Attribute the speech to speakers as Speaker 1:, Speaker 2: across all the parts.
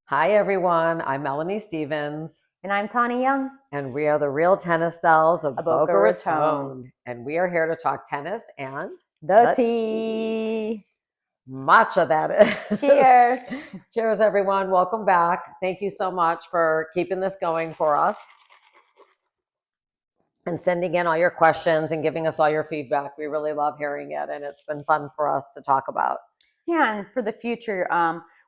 Speaker 1: Hi, everyone. I'm Melanie Stevens,
Speaker 2: And I'm Tawny Young,
Speaker 1: and we are the Real Tennis Dolls of
Speaker 2: a
Speaker 1: Boca
Speaker 2: Boca Raton.
Speaker 1: Raton. And we are here to talk tennis and
Speaker 2: The
Speaker 1: the
Speaker 2: tea.
Speaker 1: matcha that is.
Speaker 2: Cheers.
Speaker 1: Cheers, everyone. Welcome back. Thank you so much for keeping this going for us and sending in all your questions and giving us all your feedback. We really love hearing it, and it's been fun for us to talk about.
Speaker 2: Yeah, and for the future,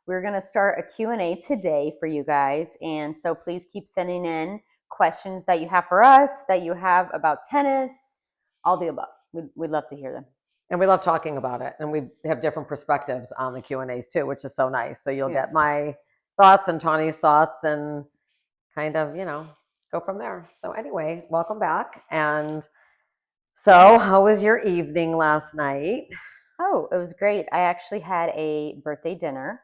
Speaker 2: we're going to start a Q&A today for you guys. And so please keep sending in questions that you have for us, that you have about tennis, all the above. We'd love to hear them.
Speaker 1: And we love talking about it, and we have different perspectives on the Q&As too, which is so nice. So you'll get my thoughts and Tawny's thoughts and kind of, go from there. So anyway, welcome back. And so how was your evening last night?
Speaker 2: Oh, it was great. I actually had a birthday dinner.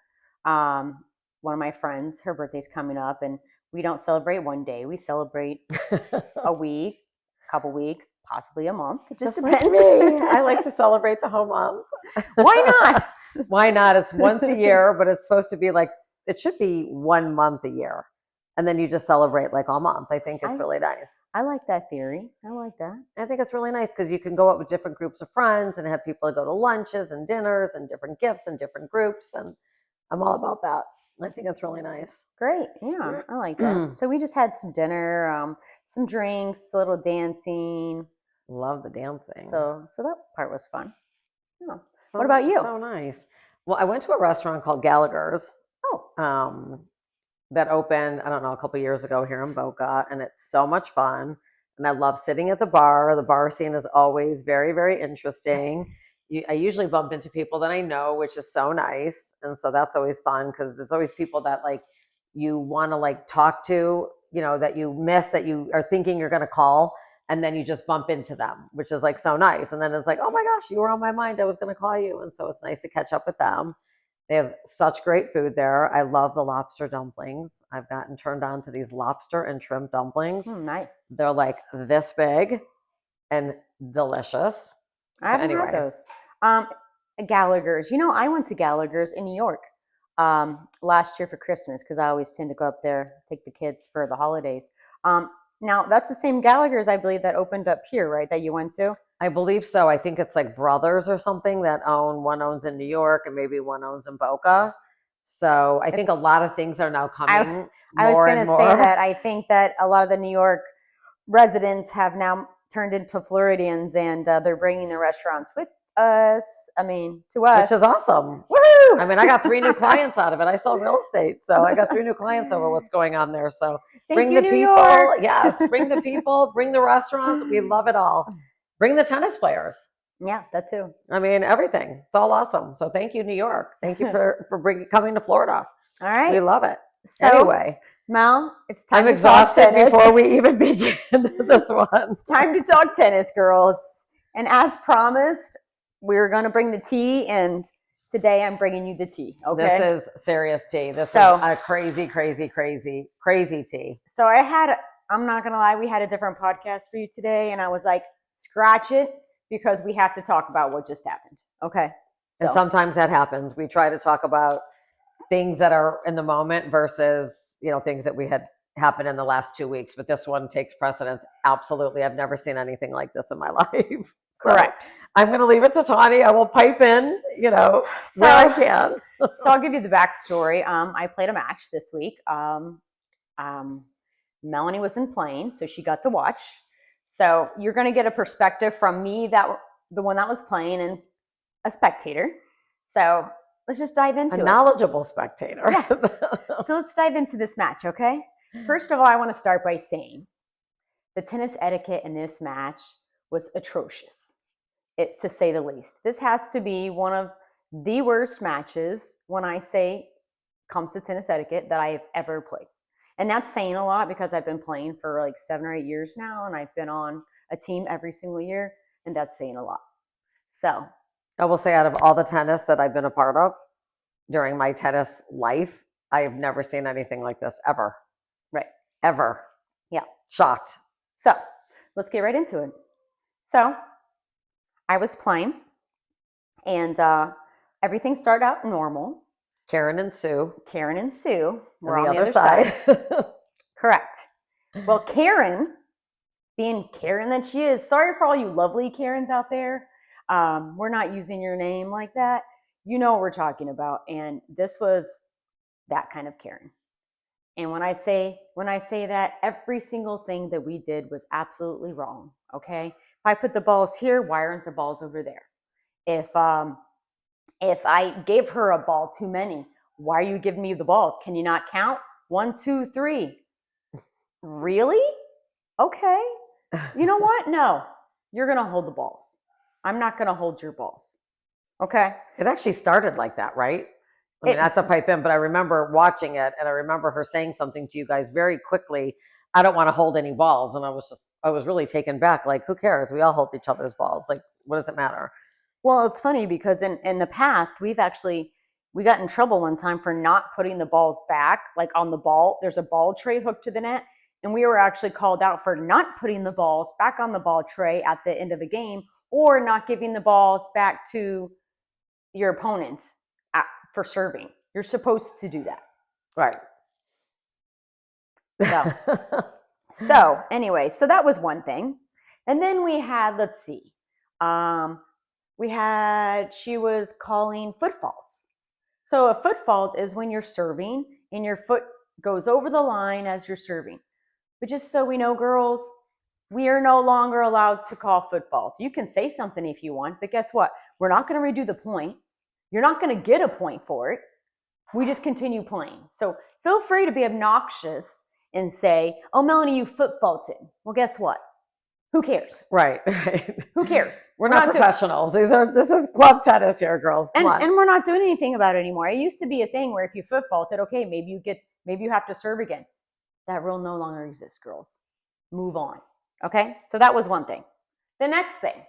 Speaker 2: One of my friends, her birthday's coming up, and we don't celebrate one day. We celebrate a week, couple weeks, possibly a month. It just depends.
Speaker 1: Like me. I like to celebrate the whole month.
Speaker 2: Why not?
Speaker 1: Why not? It's once a year, but it's supposed to be like, it should be 1 month a year. And then you just celebrate like all month. I think it's really nice.
Speaker 2: I like that theory. I like that.
Speaker 1: I think it's really nice because you can go out with different groups of friends and have people go to lunches and dinners and different gifts and different groups. And I'm all about that. I think it's really nice.
Speaker 2: Great. Yeah, I like that. So we just had some dinner, some drinks, a little dancing.
Speaker 1: Love the dancing.
Speaker 2: So that part was fun. Yeah. What about you?
Speaker 1: So nice. Well, I went to a restaurant called Gallagher's.
Speaker 2: Oh.
Speaker 1: That opened, I don't know, a couple years ago here in Boca, and it's so much fun. And I love sitting at the bar. The bar scene is always very, very interesting. I usually bump into people that I know, which is so nice. And so that's always fun because it's always people that like you want to like talk to, that you miss, that you are thinking you're going to call. And then you just bump into them, which is like so nice. And then it's like, oh my gosh, you were on my mind. I was going to call you. And so it's nice to catch up with them. They have such great food there. I love the lobster dumplings. I've gotten turned on to these lobster and shrimp dumplings.
Speaker 2: Nice.
Speaker 1: They're like this big and delicious.
Speaker 2: I haven't had those. Gallagher's. I went to Gallagher's in New York last year for Christmas because I always tend to go up there, take the kids for the holidays. Now, that's the same Gallagher's, I believe, that opened up here, right, that you went to?
Speaker 1: I believe so. I think it's like brothers or something that one owns in New York and maybe one owns in Boca. So I think a lot of things are now coming
Speaker 2: I was
Speaker 1: more
Speaker 2: going
Speaker 1: and
Speaker 2: to
Speaker 1: more.
Speaker 2: say that I think that a lot of the New York residents have now turned into Floridians and they're bringing the restaurants with us. To us.
Speaker 1: Which is awesome.
Speaker 2: Woohoo!
Speaker 1: I got 3 new clients out of it. I sell real estate. So I got 3 new clients over what's going on there. So bring the people.
Speaker 2: York.
Speaker 1: Yes, bring the people, bring the restaurants. We love it all. Bring the tennis players.
Speaker 2: Yeah, that too.
Speaker 1: Everything. It's all awesome. So thank you, New York. Thank you for coming to Florida.
Speaker 2: All right.
Speaker 1: We love it.
Speaker 2: So,
Speaker 1: anyway,
Speaker 2: Mel, it's time
Speaker 1: I'm
Speaker 2: to
Speaker 1: exhausted
Speaker 2: talk tennis.
Speaker 1: before we even begin this one.
Speaker 2: It's time to talk tennis, girls. And as promised, we're going to bring the tea, and today I'm bringing you the tea. Okay.
Speaker 1: This is serious tea. This is a crazy, crazy, crazy, crazy tea.
Speaker 2: So I'm not going to lie, we had a different podcast for you today, and I was like, scratch it because we have to talk about what just happened. Okay.
Speaker 1: And sometimes that happens. We try to talk about things that are in the moment versus, things that we had happened in the last 2 weeks. But this one takes precedence. Absolutely. I've never seen anything like this in my life.
Speaker 2: Correct.
Speaker 1: I'm going to leave it to Tawny. I will pipe in, where I can.
Speaker 2: So I'll give you the backstory. I played a match this week. Melanie wasn't playing, so she got to watch. So you're going to get a perspective from me, the one that was playing, and a spectator. So let's just dive into it.
Speaker 1: A knowledgeable spectator.
Speaker 2: Yes. So let's dive into this match, okay? First of all, I want to start by saying the tennis etiquette in this match was atrocious, to say the least. This has to be one of the worst matches when I say comes to tennis etiquette that I have ever played. And that's saying a lot because I've been playing for like 7 or 8 years now, and I've been on a team every single year, and that's saying a lot. So
Speaker 1: I will say, out of all the tennis that I've been a part of during my tennis life, I have never seen anything like this ever.
Speaker 2: Right.
Speaker 1: Ever.
Speaker 2: Yeah.
Speaker 1: Shocked.
Speaker 2: So let's get right into it. So I was playing, and everything started out normal.
Speaker 1: Karen and Sue.
Speaker 2: Karen and Sue were
Speaker 1: On
Speaker 2: on
Speaker 1: the
Speaker 2: the
Speaker 1: other
Speaker 2: other side.
Speaker 1: side.
Speaker 2: Correct. Well, Karen, being Karen that she is, sorry for all you lovely Karens out there. We're not using your name like that. You know what we're talking about. And this was that kind of Karen. And when I say that, every single thing that we did was absolutely wrong. Okay. If I put the balls here, why aren't the balls over there? If I gave her a ball too many, why are you giving me the balls? Can you not count? 1, 2, 3. Really? Okay. You know what? No, you're going to hold the balls. I'm not going to hold your balls. Okay.
Speaker 1: It actually started like that, right? I mean, not to pipe in, but I remember watching it, and I remember her saying something to you guys very quickly. I don't want to hold any balls. And I was really taken back. Like, who cares? We all hold each other's balls. Like, what does it matter?
Speaker 2: Well, it's funny because in the past, we got in trouble one time for not putting the balls back, like on the ball. There's a ball tray hooked to the net. And we were actually called out for not putting the balls back on the ball tray at the end of a game, or not giving the balls back to your opponents for serving. You're supposed to do that.
Speaker 1: Right.
Speaker 2: So anyway, so that was one thing. And then we had, let's see, she was calling foot faults. So a foot fault is when you're serving and your foot goes over the line as you're serving. But just so we know, girls, we are no longer allowed to call foot faults. You can say something if you want, but guess what? We're not going to redo the point. You're not going to get a point for it. We just continue playing. So feel free to be obnoxious and say, oh, Melanie, you foot faulted. Well, guess what? Who cares?
Speaker 1: Right.
Speaker 2: Who cares?
Speaker 1: We're not professionals. This is club tennis here, girls. Come on.
Speaker 2: And we're not doing anything about it anymore. It used to be a thing where if you foot faulted, okay, maybe you have to serve again. That rule no longer exists, girls. Move on. Okay? So that was one thing. The next thing.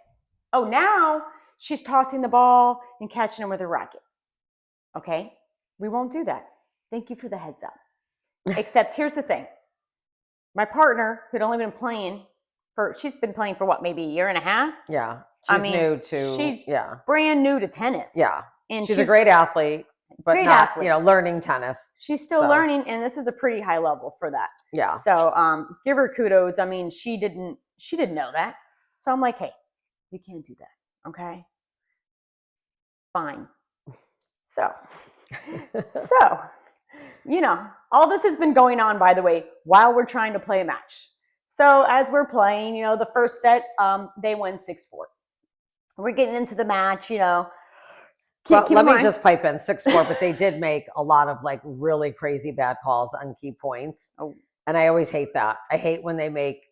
Speaker 2: Oh, now she's tossing the ball and catching him with a racket. Okay? We won't do that. Thank you for the heads up. Except here's the thing. My partner, who'd only been playing she's been playing for what, maybe a year and a half?
Speaker 1: Yeah. She's
Speaker 2: brand new to tennis.
Speaker 1: Yeah. And she's a great athlete, but not, learning tennis.
Speaker 2: She's still learning, and this is a pretty high level for that.
Speaker 1: Yeah.
Speaker 2: So give her kudos. I mean, she didn't know that. So I'm like, hey, you can't do that. Okay? Fine. So, all this has been going on, by the way, while we're trying to play a match. So as we're playing, the first set, they win 6-4. We're getting into the match, Well,
Speaker 1: let me just pipe in 6-4, but they did make a lot of like really crazy bad calls on key points. Oh. And I always hate that. I hate when they make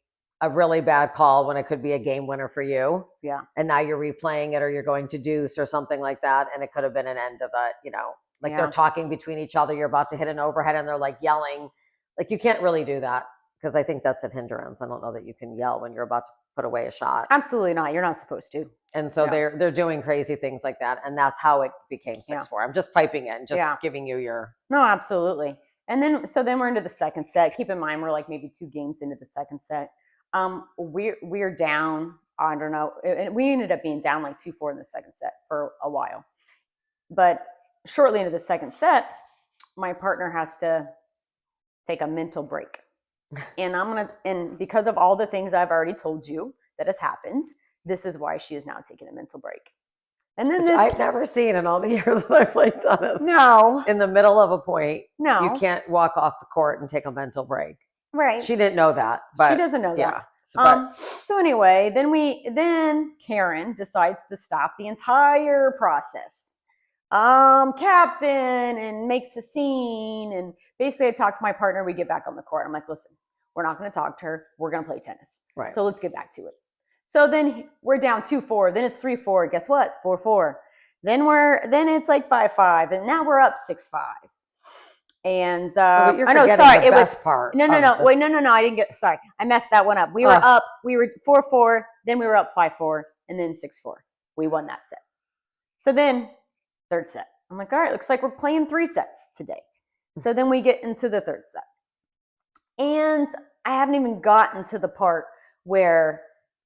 Speaker 1: a really bad call when it could be a game winner for you.
Speaker 2: Yeah.
Speaker 1: And now you're replaying it, or you're going to deuce or something like that. And it could have been an end of it, they're talking between each other. You're about to hit an overhead and they're like yelling. Like, you can't really do that, because I think that's a hindrance. I don't know that you can yell when you're about to put away a shot.
Speaker 2: Absolutely not. You're not supposed to.
Speaker 1: And so they're doing crazy things like that. And that's how it became 6-4. I'm just piping in, giving you your...
Speaker 2: No, absolutely. And then we're into the second set. Keep in mind, we're like maybe 2 games into the second set. We're down, I don't know. We ended up being down like 2-4 in the second set for a while. But shortly into the second set, my partner has to take a mental break. And because of all the things I've already told you that has happened, this is why she is now taking a mental break. And then
Speaker 1: I've never seen in all the years that I played tennis.
Speaker 2: No.
Speaker 1: In the middle of a point,
Speaker 2: no,
Speaker 1: you can't walk off the court and take a mental break.
Speaker 2: Right.
Speaker 1: She didn't know that, but
Speaker 2: she doesn't know that.
Speaker 1: Yeah.
Speaker 2: So anyway, then Karen decides to stop the entire process. Captain, and makes a scene, and basically I talk to my partner. We get back on the court. I'm like, listen, we're not going to talk to her. We're going to play tennis.
Speaker 1: Right.
Speaker 2: So let's get back to it. So then we're down 2-4. Then it's 3-4. Guess what? It's 4-4. Then it's like 5-5, and now we're up 6-5. And
Speaker 1: I know,
Speaker 2: sorry,
Speaker 1: it was part.
Speaker 2: No. Wait, no. I didn't get. Sorry, I messed that one up. We were up. We were 4-4. Then we were up 5-4, and then 6-4. We won that set. So then, third set. I'm like, all right, looks like we're playing 3 sets today. So then we get into the third set, and I haven't even gotten to the part where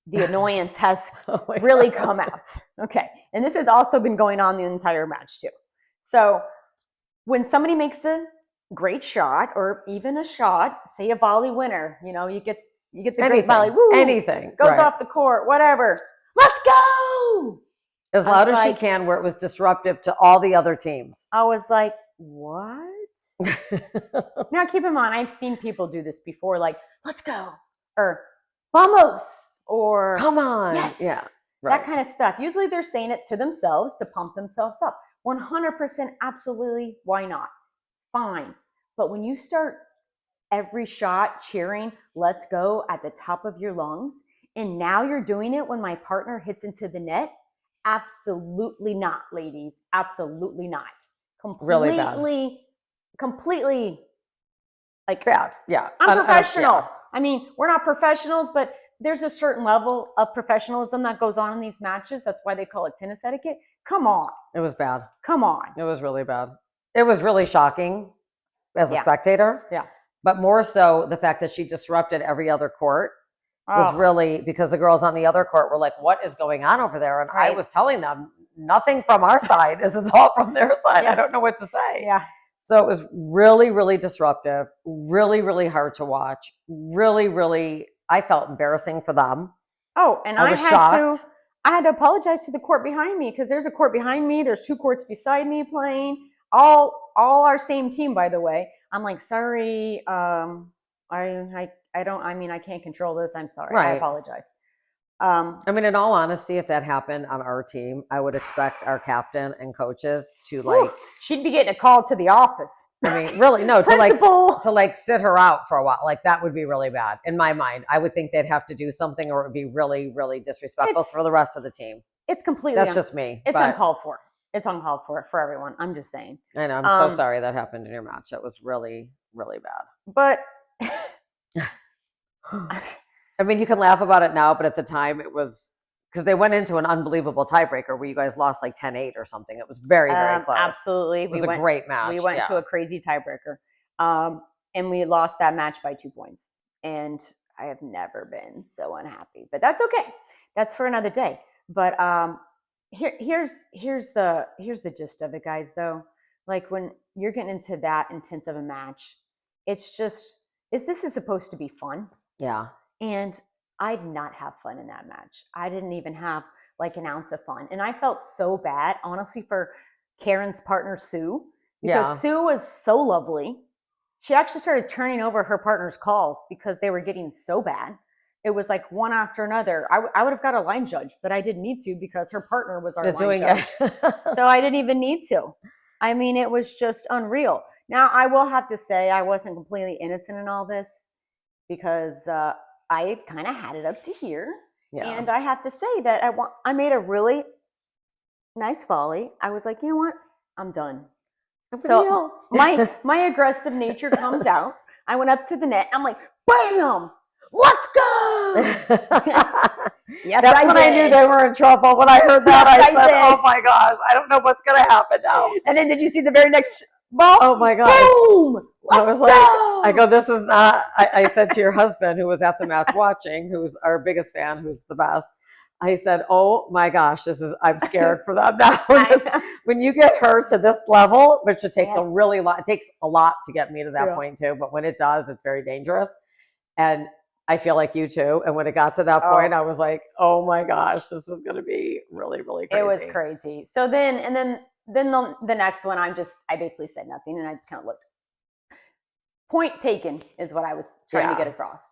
Speaker 2: the annoyance has really come out. Okay, and this has also been going on the entire match too. So when somebody makes a great shot or even a shot, say a volley winner, you get the great volley, woo,
Speaker 1: anything
Speaker 2: goes
Speaker 1: right.
Speaker 2: off the court, whatever. Let's go!
Speaker 1: As loud as she can, where it was disruptive to all the other teams.
Speaker 2: I was like, what? Now, keep in mind, I've seen people do this before, like, let's go, or vamos, or
Speaker 1: come on.
Speaker 2: Yes.
Speaker 1: Yeah. Right.
Speaker 2: That kind of stuff. Usually they're saying it to themselves to pump themselves up. 100% absolutely, why not? Fine. But when you start every shot cheering, let's go at the top of your lungs, and now you're doing it when my partner hits into the net, absolutely not, ladies. Absolutely not.
Speaker 1: Really bad.
Speaker 2: Completely like
Speaker 1: bad. Yeah.
Speaker 2: Unprofessional. Yeah. I mean, we're not professionals, but there's a certain level of professionalism that goes on in these matches. That's why they call it tennis etiquette. Come on.
Speaker 1: It was bad.
Speaker 2: Come on.
Speaker 1: It was really bad. It was really shocking as a spectator.
Speaker 2: Yeah.
Speaker 1: But more so the fact that she disrupted every other court was really, because the girls on the other court were like, what is going on over there? And I was telling them, nothing from our side. This is all from their side. Yeah. I don't know what to say.
Speaker 2: Yeah.
Speaker 1: So it was really, really disruptive, really, really hard to watch. Really, really, I felt embarrassing for them.
Speaker 2: Oh, and I had to apologize to the court behind me, because there's a court behind me. There's 2 courts beside me playing, all our same team, by the way. I'm like, sorry, I don't. I mean, I can't control this. I'm sorry. Right. I apologize.
Speaker 1: I mean, in all honesty, if that happened on our team, I would expect our captain and coaches to like.
Speaker 2: She'd be getting a call to the office.
Speaker 1: I mean, really, no, to like sit her out for a while. Like that would be really bad in my mind. I would think they'd have to do something, or it would be really, really disrespectful for the rest of the team.
Speaker 2: It's completely.
Speaker 1: That's just me.
Speaker 2: It's uncalled for. It's uncalled for everyone. I'm just saying.
Speaker 1: I know. I'm so sorry that happened in your match. That was really, really bad.
Speaker 2: But.
Speaker 1: I mean, you can laugh about it now, but at the time it was because they went into an unbelievable tiebreaker where you guys lost like 10-8 or something. It was very, very close.
Speaker 2: Absolutely.
Speaker 1: It was a great match.
Speaker 2: We went to a crazy tiebreaker. And we lost that match by 2 points. And I have never been so unhappy. But that's okay. That's for another day. But here's the gist of it, guys, though. Like when you're getting into that intense of a match, it's just this is supposed to be fun.
Speaker 1: Yeah.
Speaker 2: And I did not have fun in that match. I didn't even have like an ounce of fun. And I felt so bad, honestly, for Karen's partner, Sue, because Sue was so lovely. She actually started turning over her partner's calls because they were getting so bad. It was like one after another. I would have got a line judge, but I didn't need to because her partner was our line judge. So I didn't even need to. I mean, it was just unreal. Now, I will have to say I wasn't completely innocent in all this because I kind of had it up to here. Yeah. And I have to say that I made a really nice volley. I was like, you know what? I'm done. So my aggressive nature comes out. I went up to the net. I'm like, bam! Let's go!
Speaker 1: Yes, that's when I knew they were in trouble. When I heard that, I said, oh my gosh, I don't know what's going to happen now.
Speaker 2: And then did you see the very next ball?
Speaker 1: Oh my gosh.
Speaker 2: Boom!
Speaker 1: I was like, I go, this is not, I said to your husband who was at the match watching, who's our biggest fan, who's the best. I said, oh my gosh, I'm scared for them now. When you get her to this level, which it takes it takes a lot to get me to that point too. But when it does, it's very dangerous. And I feel like you too. And when it got to that point, I was like, oh my gosh, this is going to be really, really crazy.
Speaker 2: It was crazy. So then the next one, I basically said nothing and I just kind of looked. Point taken is what I was trying to get across.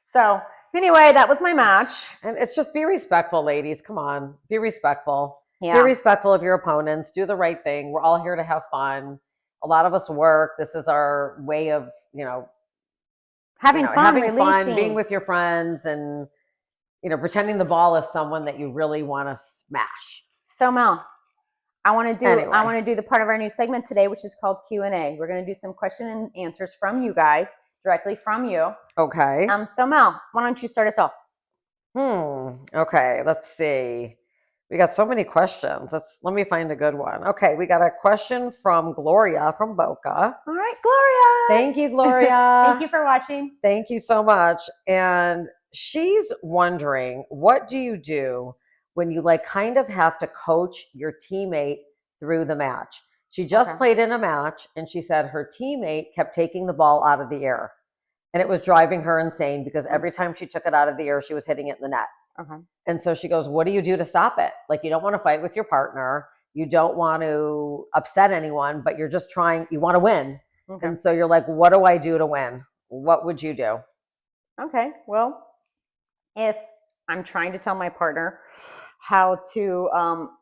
Speaker 2: So anyway, that was my match.
Speaker 1: And it's just be respectful, ladies. Come on, be respectful.
Speaker 2: Yeah.
Speaker 1: Be respectful of your opponents. Do the right thing. We're all here to have fun. A lot of us work. This is our way of,
Speaker 2: having fun,
Speaker 1: being with your friends, and pretending the ball is someone that you really want to smash.
Speaker 2: So Mel, I want to do the part of our new segment today, which is called Q&A. We're going to do some question and answers from you guys, directly from you.
Speaker 1: Okay.
Speaker 2: So Mel, why don't you start us off?
Speaker 1: Okay, let's see. We got so many questions. Let me find a good one. Okay, we got a question from Gloria from Boca.
Speaker 2: All right, Gloria.
Speaker 1: Thank you, Gloria.
Speaker 2: Thank you for watching.
Speaker 1: Thank you so much. And she's wondering, what do you do when you kind of have to coach your teammate through the match? She just
Speaker 2: Okay.
Speaker 1: played in a match, and she said her teammate kept taking the ball out of the air. And it was driving her insane because every time she took it out of the air, she was hitting it in the net.
Speaker 2: Okay.
Speaker 1: And so she goes, what do you do to stop it? Like, you don't want to fight with your partner. You don't want to upset anyone, but you're just trying, you want to win.
Speaker 2: Okay.
Speaker 1: And so you're like, what do I do to win? What would you do?
Speaker 2: Okay. Well, if I'm trying to tell my partner how to,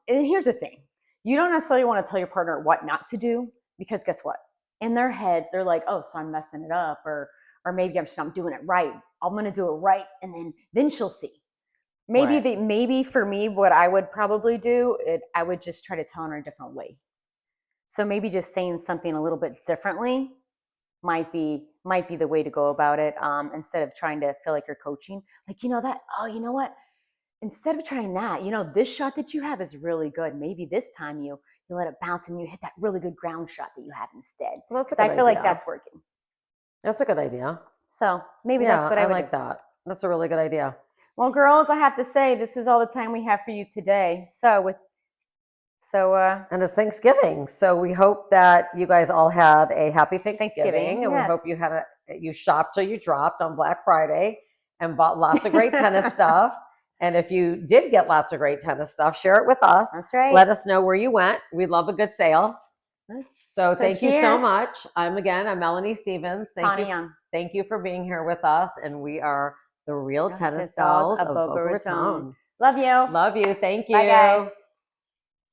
Speaker 2: and here's the thing, you don't necessarily want to tell your partner what not to do, because guess what? In their head, they're like, oh, so I'm messing it up, or maybe I'm doing it right. I'm gonna do it right, and then she'll see. Maybe
Speaker 1: Right.
Speaker 2: maybe for me, what I would probably do, I would just try to tell her a different way. So maybe just saying something a little bit differently might be the way to go about it. Instead of trying to feel like you're coaching, like, that. Oh, you know what? Instead of trying that, this shot that you have is really good. Maybe this time you let it bounce and you hit that really good ground shot that you have instead.
Speaker 1: Well, that's a
Speaker 2: Because
Speaker 1: good
Speaker 2: I feel like
Speaker 1: idea.
Speaker 2: that's working.
Speaker 1: That's a good idea.
Speaker 2: So maybe
Speaker 1: Yeah,
Speaker 2: that's what
Speaker 1: I
Speaker 2: I would do.
Speaker 1: like that. That's a really good idea.
Speaker 2: Well, girls, I have to say this is all the time we have for you today.
Speaker 1: And it's Thanksgiving. So we hope that you guys all had a happy
Speaker 2: Thanksgiving,
Speaker 1: And we
Speaker 2: yes.
Speaker 1: hope you shopped till you dropped on Black Friday and bought lots of great tennis stuff. And if you did get lots of great tennis stuff, share it with us.
Speaker 2: That's right.
Speaker 1: Let us know where you went. We love a good sale. So thank you so
Speaker 2: cheers.
Speaker 1: much. I'm Melanie Stevens. Thank you for being here with us. And we are the Real Tennis Dolls of Boca Raton.
Speaker 2: Love you.
Speaker 1: Love you. Thank you.
Speaker 2: Bye, guys.